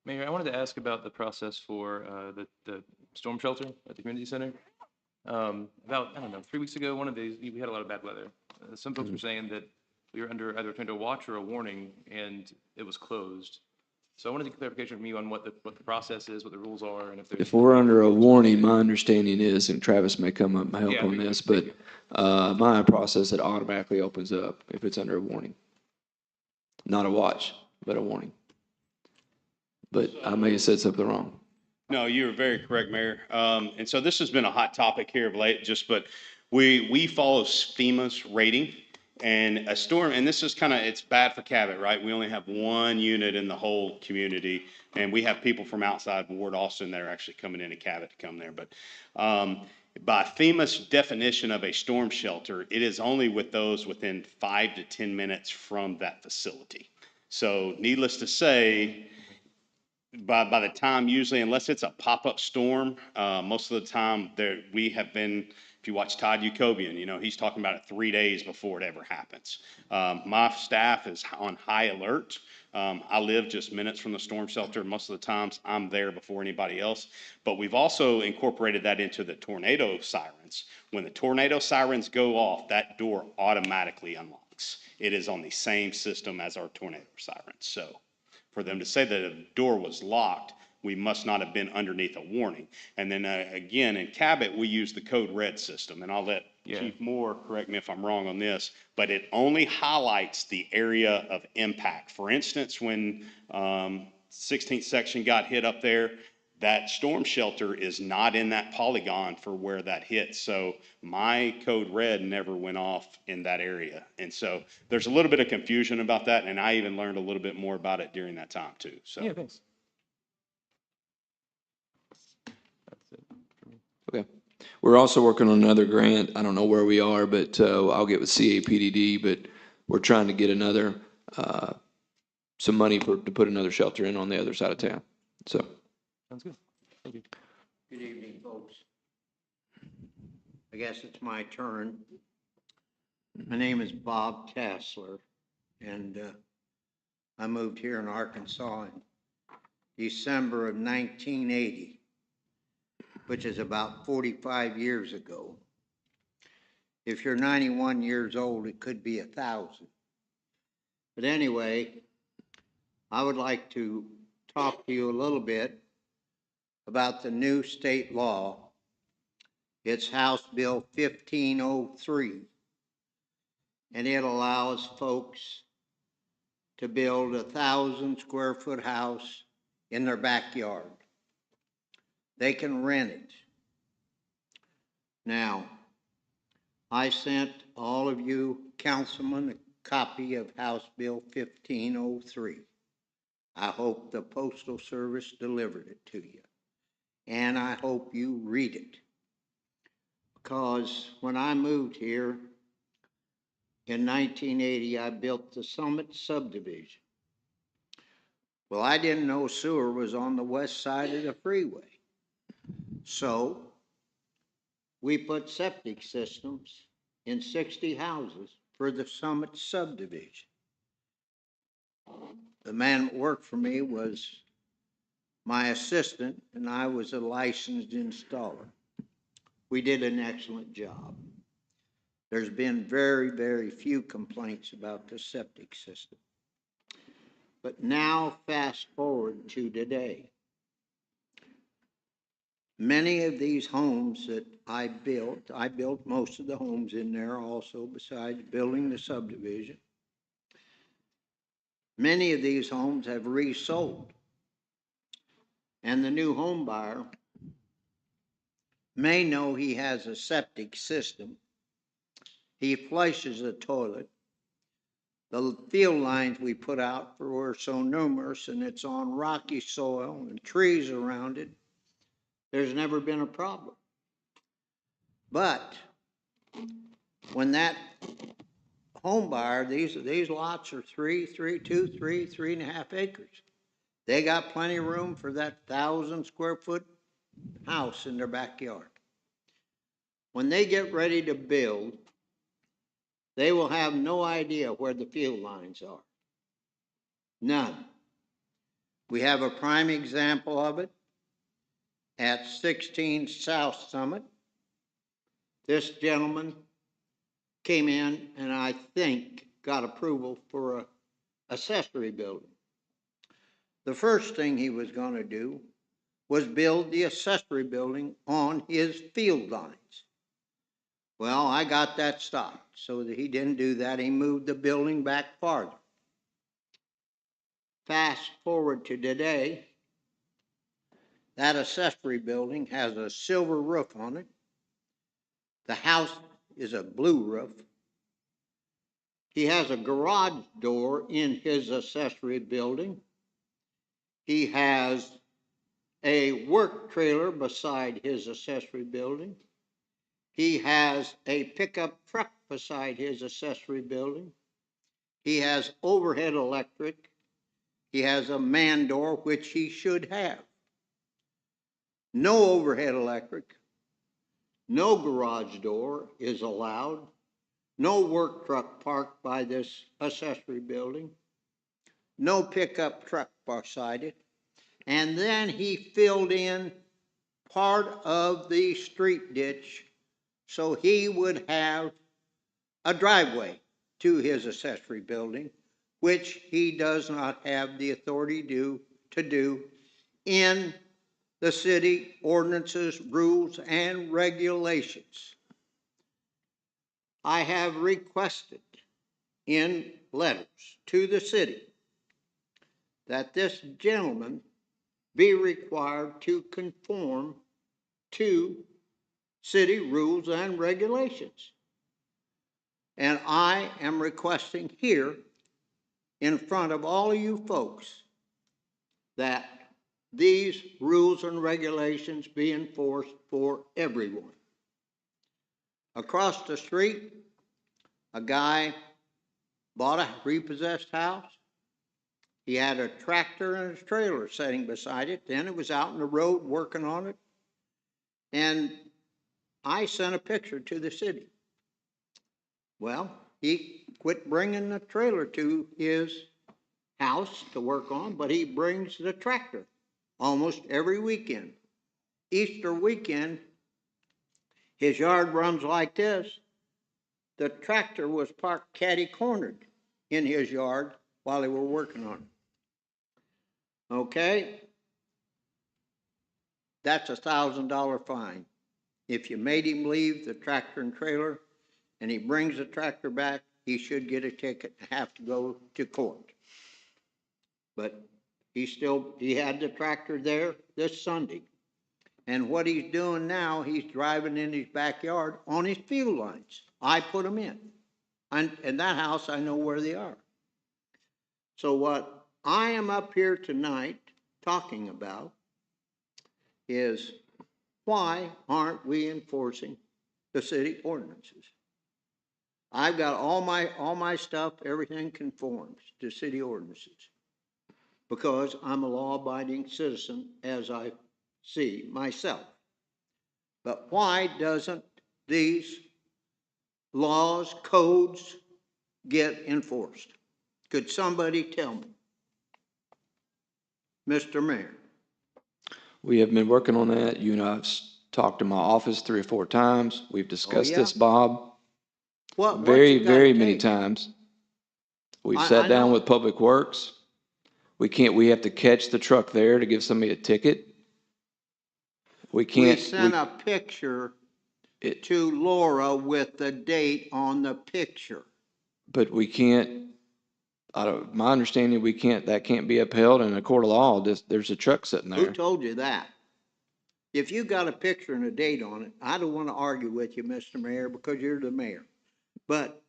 Mayor, I wanted to ask about the process for the storm shelter at the community center. About, I don't know, 3 weeks ago, one of these, we had a lot of bad weather. Some folks were saying that we were under either a watch or a warning, and it was closed. So I wanted to get clarification from you on what the process is, what the rules are, and if there's. If we're under a warning, my understanding is, and Travis may come up and help Yeah, on we- this, but my process, it automatically opens up if it's under a warning. Not a watch, but a warning. But I may have said something wrong. No, you were very correct, Mayor. And so this has been a hot topic here of late, but we follow FEMA's rating. And a storm, and this is it's bad for Cabot, right? We only have one unit in the whole community, and we have people from outside Ward Austin that are actually coming into Cabot to come there. But by FEMA's definition of a storm shelter, it is only with those within 5 to 10 minutes from that facility. So needless to say, by the time usually, unless it's a pop-up storm, most of the time we have been, if you watch Todd Yacobian, he's talking about it 3 days before it ever happens. My staff is on high alert. I live just minutes from the storm shelter. Most of the times I'm there before anybody else. But we've also incorporated that into the tornado sirens. When the tornado sirens go off, that door automatically unlocks. It is on the same system as our tornado sirens. So for them to say that a door was locked, we must not have been underneath a warning. And then again, in Cabot, we use the code red system, and I'll let Chief Moore correct me if I'm wrong on this, but it only highlights the area of impact. For instance, when 16th section got hit up there, That storm shelter is not in that polygon for where that hits. So my code red never went off in that area. And so there's a little bit of confusion about that. And I even learned a little bit more about it during that time too. So. Yeah, thanks. Okay. We're also working on another grant. I don't know where we are, but I'll get with CAPDD, but we're trying to get another, some money to put another shelter in on the other side of town. So. Sounds good. Thank you. Good evening, folks. I guess it's my turn. My name is Bob Tassler, and I moved here in Arkansas in December of 1980, which is about 45 years ago. If you're 91 years old, it could be 1,000. But anyway, I would like to talk to you a little bit about the new state law. It's House Bill 1503, and it allows folks to build 1,000-square-foot house in their backyard. They can rent it. Now, I sent all of you councilmen a copy of House Bill 1503. I hope the Postal Service delivered it to you. And I hope you read it. Because when I moved here in 1980, I built the Summit subdivision. Well, I didn't know sewer was on the west side of the freeway. So we put septic systems in 60 houses for the Summit subdivision. The man that worked for me was my assistant, and I was a licensed installer. We did an excellent job. There's been very, very few complaints about the septic system. But now, fast forward to today. Many of these homes that I built most of the homes in there also, besides building the subdivision. Many of these homes have resold. And the new home buyer may know he has a septic system. He flushes a toilet. The field lines we put out were so numerous, and it's on rocky soil and trees around it. There's never been a problem. But when that home buyer, these lots are 3.5 acres. They got plenty of room for that 1,000-square-foot house in their backyard. When they get ready to build, they will have no idea where the field lines are. None. We have a prime example of it at 16 South Summit. This gentleman came in and I think got approval for an accessory building. The first thing he was going to do was build the accessory building on his field lines. Well, I got that stopped, so that he didn't do that. He moved the building back farther. Fast forward to today, that accessory building has a silver roof on it. The house is a blue roof. He has a garage door in his accessory building. He has a work trailer beside his accessory building. He has a pickup truck beside his accessory building. He has overhead electric. He has a man door, which he should have. No overhead electric. No garage door is allowed. No work truck parked by this accessory building. No pickup truck beside it. And then he filled in part of the street ditch so he would have a driveway to his accessory building, which he does not have the authority to do in the city ordinances, rules, and regulations. I have requested in letters to the city that this gentleman be required to conform to city rules and regulations. And I am requesting here, in front of all of you folks, that these rules and regulations be enforced for everyone. Across the street, a guy bought a repossessed house. He had a tractor and a trailer sitting beside it. Then it was out in the road working on it. And I sent a picture to the city. Well, he quit bringing the trailer to his house to work on, but he brings the tractor almost every weekend. Easter weekend, his yard runs like this. The tractor was parked catty-cornered in his yard while they were working on it. Okay? That's $1,000 fine. If you made him leave the tractor and trailer and he brings the tractor back, he should get a ticket and have to go to court. But he had the tractor there this Sunday. And what he's doing now, he's driving in his backyard on his fuel lines. I put them in. And that house, I know where they are. So what I am up here tonight talking about is, why aren't we enforcing the city ordinances? I've got all my stuff, everything conforms to city ordinances, because I'm a law-abiding citizen as I see myself. But why doesn't these laws, codes get enforced? Could somebody tell me? Mr. Mayor. We have been working on that. You and I have talked to my office 3 or 4 times. We've discussed this, Bob. Very, very many times. We've sat down with Public Works. We have to catch the truck there to give somebody a ticket. We can't. We sent a picture to Laura with the date on the picture. But we can't, my understanding, that can't be upheld in a court of law. There's a truck sitting there. Who told you that? If you got a picture and a date on it, I don't want to argue with you, Mr. Mayor, because you're the mayor. But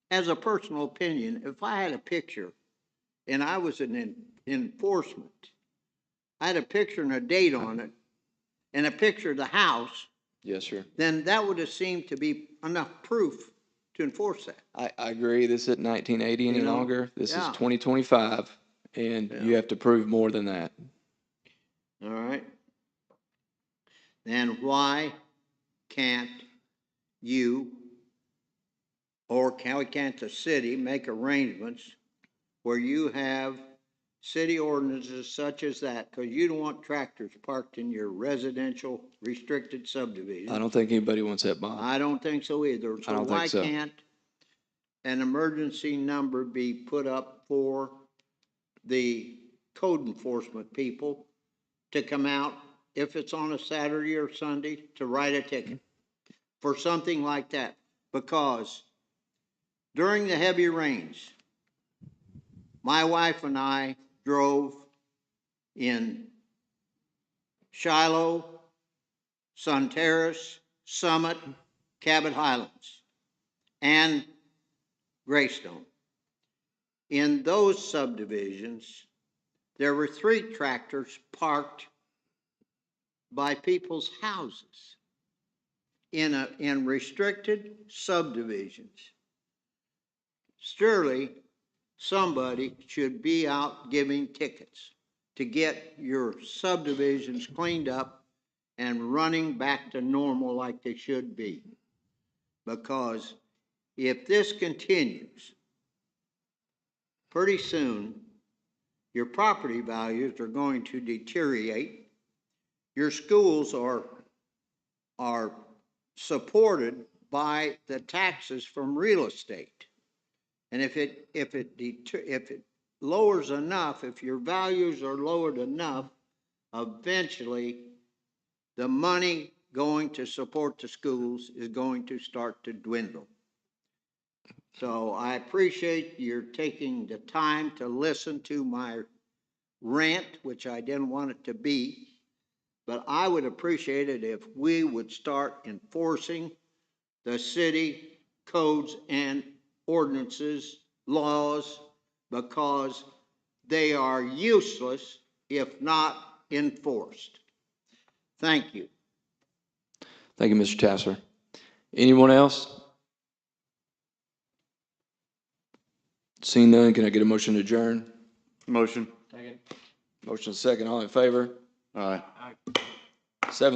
as a personal opinion, if I had a picture and I was in enforcement, I had a picture and a date on it and a picture of the house. Yes, sir. Then that would have seemed to be enough proof to enforce that. I agree. This isn't 1980 any longer. This is 2025, and you have to prove more than that. All right. Then why can't you, or can't the city make arrangements where you have city ordinances such as that? Because you don't want tractors parked in your residential restricted subdivision. I don't think anybody wants that, Bob. I don't think so either. I don't think so. Why can't an emergency number be put up for the code enforcement people to come out, if it's on a Saturday or Sunday, to write a ticket for something like that? Because during the heavy rains, my wife and I drove in Shiloh, Sun Terrace, Summit, Cabot Highlands, and Greystone. In those subdivisions, there were 3 tractors parked by people's houses in restricted subdivisions. Surely somebody should be out giving tickets to get your subdivisions cleaned up and running back to normal like they should be. Because if this continues, pretty soon your property values are going to deteriorate. Your schools are supported by the taxes from real estate. And if it lowers enough, if your values are lowered enough, eventually the money going to support the schools is going to start to dwindle. So I appreciate your taking the time to listen to my rant, which I didn't want it to be. But I would appreciate it if we would start enforcing the city codes and ordinances, laws, because they are useless if not enforced. Thank you. Thank you, Mr. Tassler. Anyone else? Seeing none, can I get a motion to adjourn? Motion. Motion second, all in favor? Aye. 7